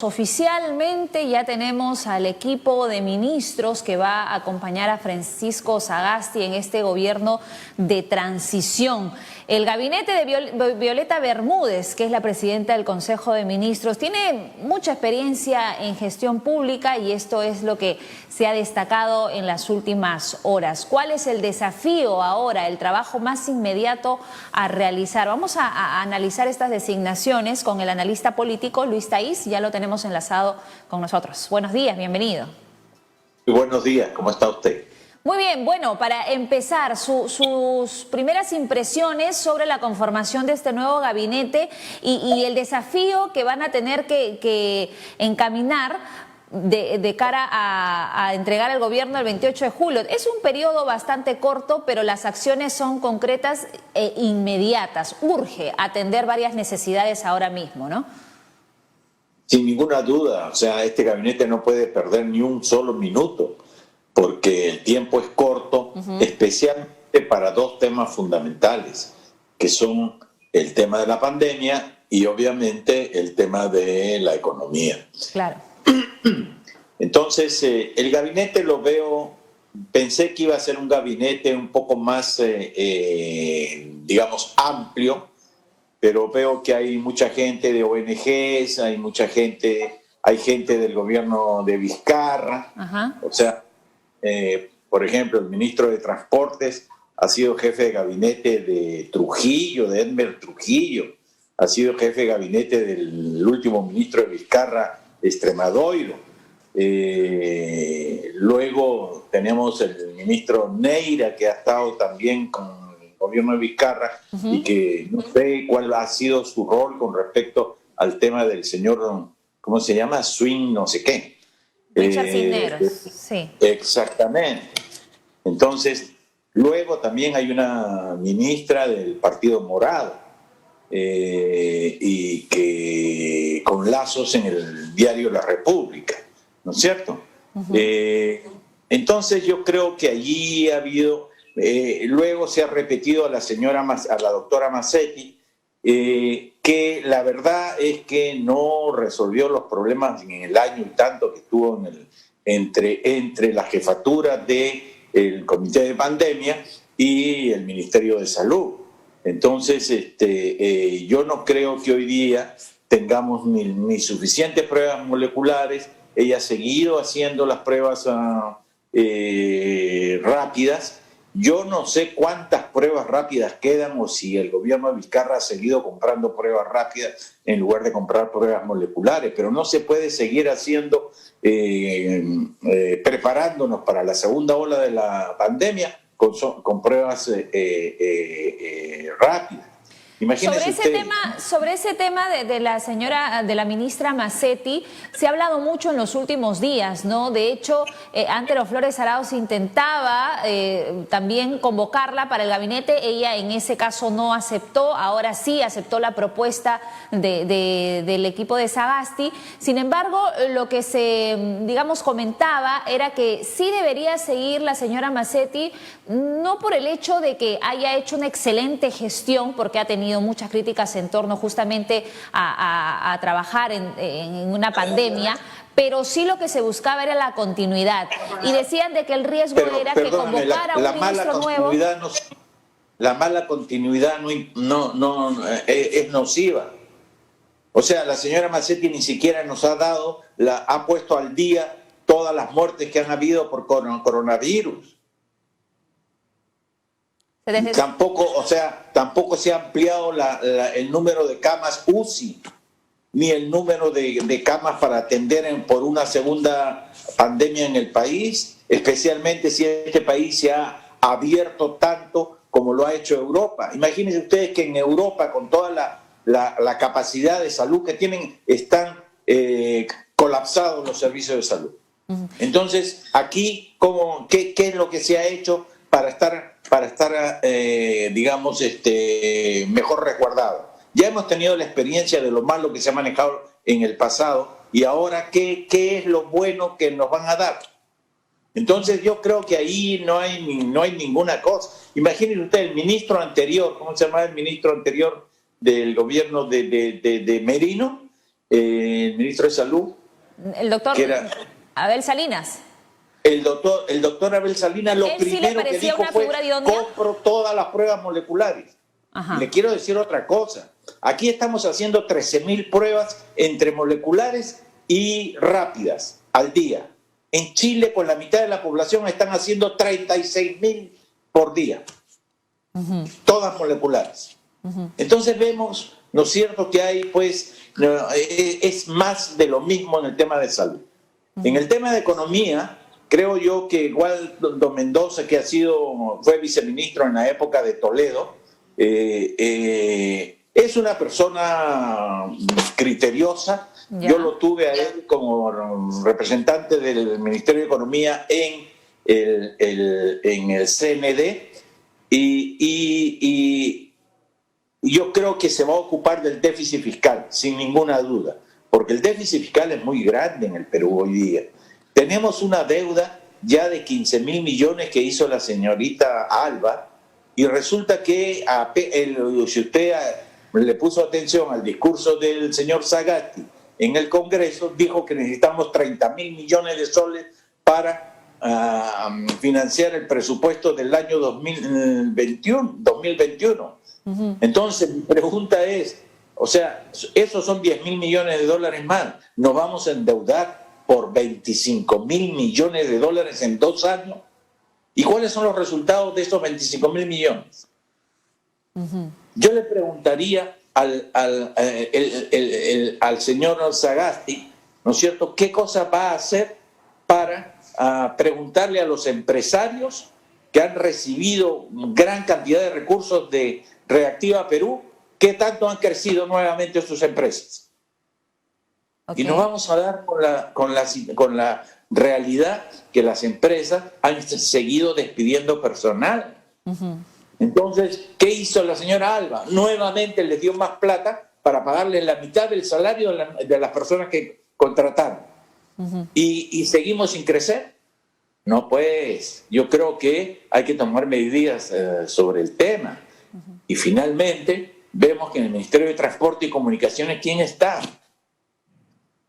Oficialmente ya tenemos al equipo de ministros que va a acompañar a Francisco Sagasti en este gobierno de transición. El gabinete de Violeta Bermúdez, que es la presidenta del Consejo de Ministros, tiene mucha experiencia en gestión pública y esto es lo que se ha destacado en las últimas horas. ¿Cuál es el desafío ahora, el trabajo más inmediato a realizar? Vamos a analizar estas designaciones con el analista político Luis Taiz, ya lo tenemos enlazado con nosotros. Buenos días, bienvenido. Muy buenos días, ¿cómo está usted? Muy bien, bueno, para empezar, sus primeras impresiones sobre la conformación de este nuevo gabinete y el desafío que van a tener que encaminar de cara a entregar el gobierno el 28 de julio. Es un periodo bastante corto, pero las acciones son concretas e inmediatas. Urge atender varias necesidades ahora mismo, ¿no? Sin ninguna duda, o sea, este gabinete no puede perder ni un solo minuto, porque el tiempo es corto, especialmente para dos temas fundamentales, que son el tema de la pandemia y obviamente el tema de la economía. Claro. Entonces, el gabinete lo veo, pensé que iba a ser un gabinete un poco más, digamos, amplio, pero veo que hay mucha gente de ONGs, hay gente del gobierno de Vizcarra. Ajá. O sea, por ejemplo, el ministro de Transportes ha sido jefe de gabinete de Trujillo, de Edmer Trujillo, ha sido jefe de gabinete del último ministro de Vizcarra, Extremadoiro. Luego tenemos el ministro Neira, que ha estado también con gobierno de Vizcarra y que no sé cuál ha sido su rol con respecto al tema del señor, ¿cómo se llama? Swing no sé qué. Richard Cisneros, sí. Exactamente. Entonces, luego también hay una ministra del Partido Morado y que con lazos en el diario La República, ¿no es cierto? Entonces yo creo que allí ha habido... luego se ha repetido a la doctora Masetti, que la verdad es que no resolvió los problemas en el año y tanto que estuvo entre la jefatura del Comité de Pandemia y el Ministerio de Salud. Entonces, yo no creo que hoy día tengamos ni suficientes pruebas moleculares. Ella ha seguido haciendo las pruebas rápidas. Yo no sé cuántas pruebas rápidas quedan o si el gobierno de Vizcarra ha seguido comprando pruebas rápidas en lugar de comprar pruebas moleculares, pero no se puede seguir haciendo, preparándonos para la segunda ola de la pandemia con pruebas rápidas. Sobre ese tema de la ministra Masetti, se ha hablado mucho en los últimos días, ¿no? De hecho, Antero Flores Arauz intentaba también convocarla para el gabinete, ella en ese caso no aceptó, ahora sí aceptó la propuesta del equipo de Sagasti. Sin embargo, lo que se, digamos, comentaba era que sí debería seguir la señora Masetti, no por el hecho de que haya hecho una excelente gestión, porque ha tenido muchas críticas en torno justamente a trabajar en una pandemia, pero sí lo que se buscaba era la continuidad. Y decían de que el riesgo era que convocara a un ministro nuevo. La mala continuidad no es nociva. O sea, la señora Masetti ni siquiera nos ha puesto al día todas las muertes que han habido por coronavirus. Tampoco se ha ampliado el número de camas UCI, ni el número de camas para atender por una segunda pandemia en el país, especialmente si este país se ha abierto tanto como lo ha hecho Europa. Imagínense ustedes que en Europa, con toda la capacidad de salud que tienen, están colapsados los servicios de salud. Entonces, aquí, ¿qué es lo que se ha hecho para estar digamos, mejor resguardado? Ya hemos tenido la experiencia de lo malo que se ha manejado en el pasado y ahora, ¿qué es lo bueno que nos van a dar? Entonces yo creo que ahí no hay ninguna cosa. Imagínense usted, el ministro anterior, ¿cómo se llama el ministro anterior del gobierno de Merino? el ministro de Salud, El doctor que era Abel Salinas. el doctor Abel Salinas, lo ¿Él sí le primero que parecía dijo una fue: figura idónea? compro todas las pruebas moleculares. Ajá. Y le quiero decir otra cosa. Aquí estamos haciendo 13.000 pruebas entre moleculares y rápidas al día. En Chile, con la mitad de la población, están haciendo 36.000 por día. Todas moleculares. Entonces vemos, ¿no es cierto?, que hay, pues, es más de lo mismo en el tema de salud. En el tema de economía, creo yo que igual don Mendoza, que fue viceministro en la época de Toledo, es una persona criteriosa. Ya. Yo lo tuve a él como representante del Ministerio de Economía en el CND, y yo creo que se va a ocupar del déficit fiscal, sin ninguna duda, porque el déficit fiscal es muy grande en el Perú hoy día. Tenemos una deuda ya de 15.000 millones que hizo la señorita Alba, y resulta que si usted le puso atención al discurso del señor Sagasti en el Congreso, dijo que necesitamos 30.000 millones de soles para financiar el presupuesto del año 2021. Entonces, mi pregunta es, o sea, esos son 10.000 millones de dólares más. Nos vamos a endeudar por 25.000 millones de dólares en 2 años. ¿Y cuáles son los resultados de esos 25.000 millones? Yo le preguntaría al señor Sagasti, ¿no es cierto?, qué cosa va a hacer para preguntarle a los empresarios que han recibido gran cantidad de recursos de Reactiva Perú, qué tanto han crecido nuevamente sus empresas. Okay. Y nos vamos a dar con la realidad que las empresas han seguido despidiendo personal. Entonces, ¿qué hizo la señora Alba? Nuevamente les dio más plata para pagarles la mitad del salario de las personas que contrataron. ¿Y seguimos sin crecer? No, pues, yo creo que hay que tomar medidas sobre el tema. Y finalmente, vemos que en el Ministerio de Transporte y Comunicaciones, ¿quién está? En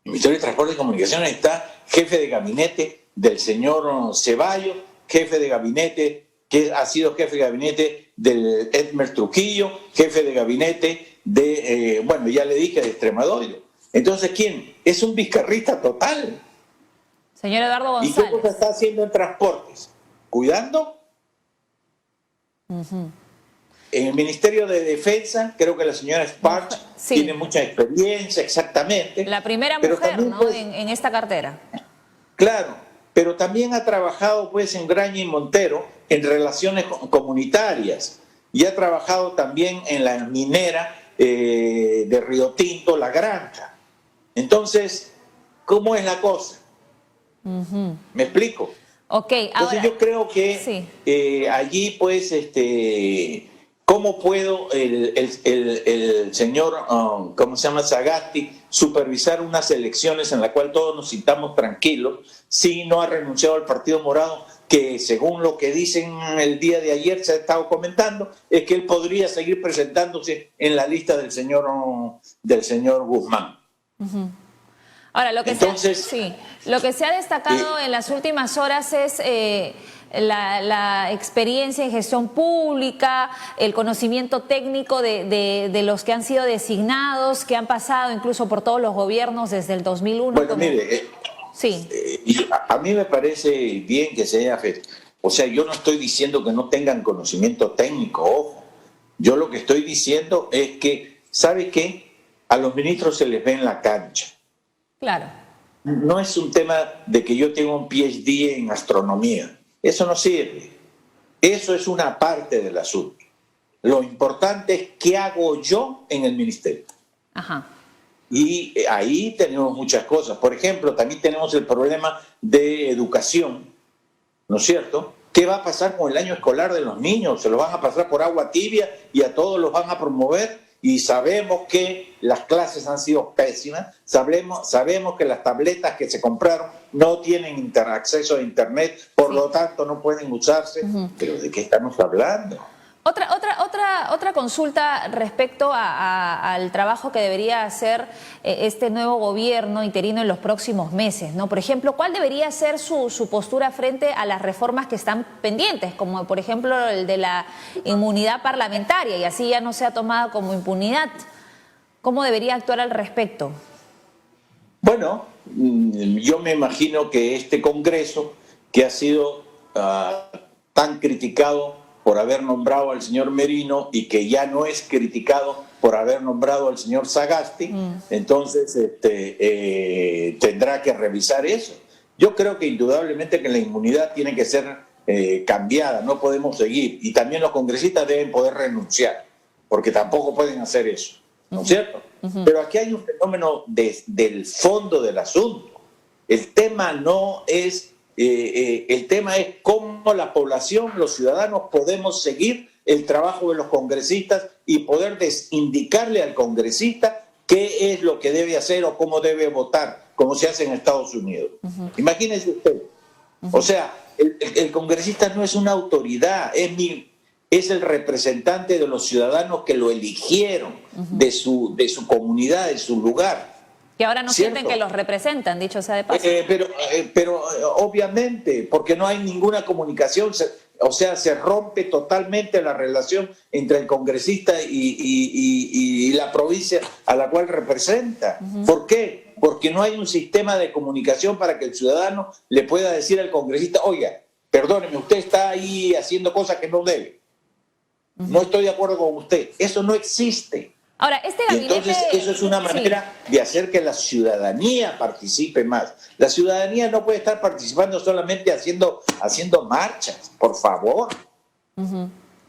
el Ministerio de Transporte y Comunicaciones está jefe de gabinete del señor Ceballos, jefe de gabinete, que ha sido jefe de gabinete del Edmer Trujillo, jefe de gabinete de, ya le dije, de Extremadura. Entonces, ¿quién? Es un vizcarrista total. Señor Eduardo González. ¿Y qué cosa está haciendo en transportes? ¿Cuidando? En el Ministerio de Defensa, creo que la señora Sparch tiene mucha experiencia, exactamente. La primera mujer, también, ¿no?, pues, en esta cartera. Claro, pero también ha trabajado, pues, en Graña y Montero en relaciones comunitarias, y ha trabajado también en la minera de Río Tinto, La Granja. Entonces, ¿cómo es la cosa? ¿Me explico? Ok, entonces ahora, yo creo que allí, pues, ¿cómo puedo el señor, ¿cómo se llama?, Sagasti, supervisar unas elecciones en las cuales todos nos sintamos tranquilos si no ha renunciado al Partido Morado, que según lo que dicen el día de ayer, se ha estado comentando, es que él podría seguir presentándose en la lista del señor Guzmán? Ahora, lo que se ha destacado en las últimas horas es la experiencia en gestión pública, el conocimiento técnico de los que han sido designados, que han pasado incluso por todos los gobiernos desde el 2001. Bueno, mire, a mí me parece bien que se haya feito. O sea, yo no estoy diciendo que no tengan conocimiento técnico, ojo. Yo lo que estoy diciendo es que, ¿sabe qué? A los ministros se les ve en la cancha. Claro. No es un tema de que yo tenga un PhD en astronomía. Eso no sirve. Eso es una parte del asunto. Lo importante es qué hago yo en el ministerio. Ajá. Y ahí tenemos muchas cosas. Por ejemplo, también tenemos el problema de educación, ¿no es cierto? ¿Qué va a pasar con el año escolar de los niños? ¿Se lo van a pasar por agua tibia y a todos los van a promover? Y sabemos que las clases han sido pésimas, sabemos que las tabletas que se compraron no tienen acceso a internet, por lo tanto no pueden usarse. ¿Pero de qué estamos hablando? Otra consulta respecto al trabajo que debería hacer este nuevo gobierno interino en los próximos meses, ¿no? Por ejemplo, ¿cuál debería ser su postura frente a las reformas que están pendientes, como por ejemplo el de la inmunidad parlamentaria, y así ya no sea tomada como impunidad? ¿Cómo debería actuar al respecto? Bueno, yo me imagino que este Congreso, que ha sido tan criticado por haber nombrado al señor Merino y que ya no es criticado por haber nombrado al señor Sagasti, entonces tendrá que revisar eso. Yo creo que indudablemente que la inmunidad tiene que ser cambiada, no podemos seguir. Y también los congresistas deben poder renunciar, porque tampoco pueden hacer eso, ¿no es cierto? Pero aquí hay un fenómeno del fondo del asunto. El tema no es... el tema es cómo la población, los ciudadanos, podemos seguir el trabajo de los congresistas y poder indicarle al congresista qué es lo que debe hacer o cómo debe votar, como se hace en Estados Unidos. Imagínense usted. O sea, el congresista no es una autoridad, es el representante de los ciudadanos que lo eligieron, de su comunidad, de su lugar. Que ahora no ¿cierto? sienten que los representan, dicho sea de paso. Pero obviamente, porque no hay ninguna comunicación, o sea, se rompe totalmente la relación entre el congresista y la provincia a la cual representa. ¿Por qué? Porque no hay un sistema de comunicación para que el ciudadano le pueda decir al congresista, oiga, perdóneme, usted está ahí haciendo cosas que no debe. No estoy de acuerdo con usted. Eso no existe. Ahora, este gabinete... Y entonces eso es una manera de hacer que la ciudadanía participe más. La ciudadanía no puede estar participando solamente haciendo marchas, por favor.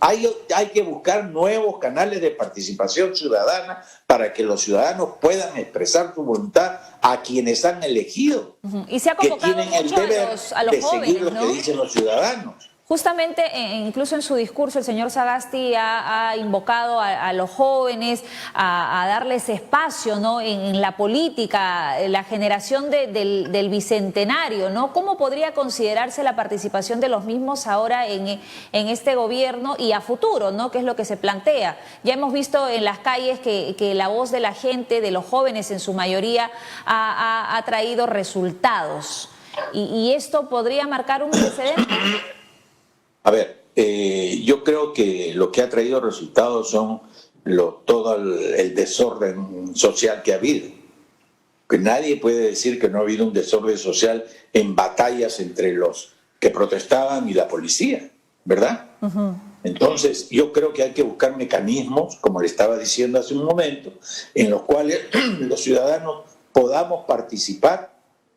Hay que buscar nuevos canales de participación ciudadana para que los ciudadanos puedan expresar su voluntad a quienes han elegido. Y se ha convocado que tienen el mucho deber a los de jóvenes, seguir lo ¿no? que dicen los ciudadanos. Justamente, incluso en su discurso, el señor Sagasti ha invocado a los jóvenes a darles espacio, ¿no? en la política, la generación del bicentenario, ¿no? ¿Cómo podría considerarse la participación de los mismos ahora en este gobierno y a futuro, ¿no? ¿Qué es lo que se plantea? Ya hemos visto en las calles que la voz de la gente, de los jóvenes en su mayoría, ha traído resultados. ¿Y esto podría marcar un precedente? A ver, yo creo que lo que ha traído resultados son todo el desorden social que ha habido. Que nadie puede decir que no ha habido un desorden social en batallas entre los que protestaban y la policía, ¿verdad? Entonces, yo creo que hay que buscar mecanismos, como le estaba diciendo hace un momento, en los cuales los ciudadanos podamos participar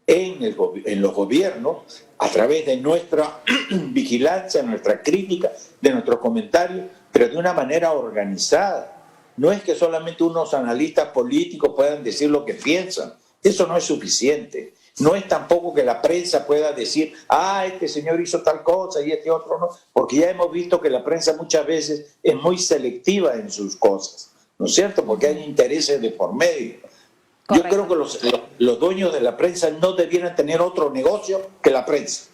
en los gobiernos a través de nuestra vigilancia, nuestra crítica, de nuestros comentarios, pero de una manera organizada. No es que solamente unos analistas políticos puedan decir lo que piensan. Eso no es suficiente. No es tampoco que la prensa pueda decir, este señor hizo tal cosa y este otro no, porque ya hemos visto que la prensa muchas veces es muy selectiva en sus cosas, ¿no es cierto? Porque hay intereses de por medio. Correcto. Yo creo que los dueños de la prensa no debieran tener otro negocio que la prensa.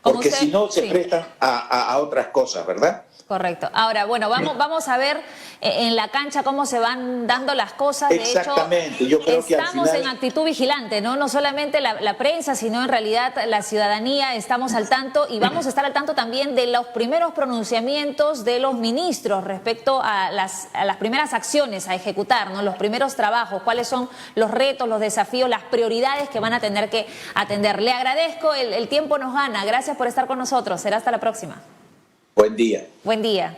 Porque si no se prestan a otras cosas, ¿verdad? Correcto. Ahora, bueno, vamos a ver en la cancha cómo se van dando las cosas. Exactamente. De hecho, yo creo que estamos en actitud vigilante, ¿no? No solamente la prensa, sino en realidad la ciudadanía estamos al tanto y vamos a estar al tanto también de los primeros pronunciamientos de los ministros respecto a las primeras acciones a ejecutar, ¿no? Los primeros trabajos, cuáles son los retos, los desafíos, las prioridades que van a tener que atender. Le agradezco, el tiempo nos gana. Gracias por estar con nosotros. Será hasta la próxima. Buen día. Buen día.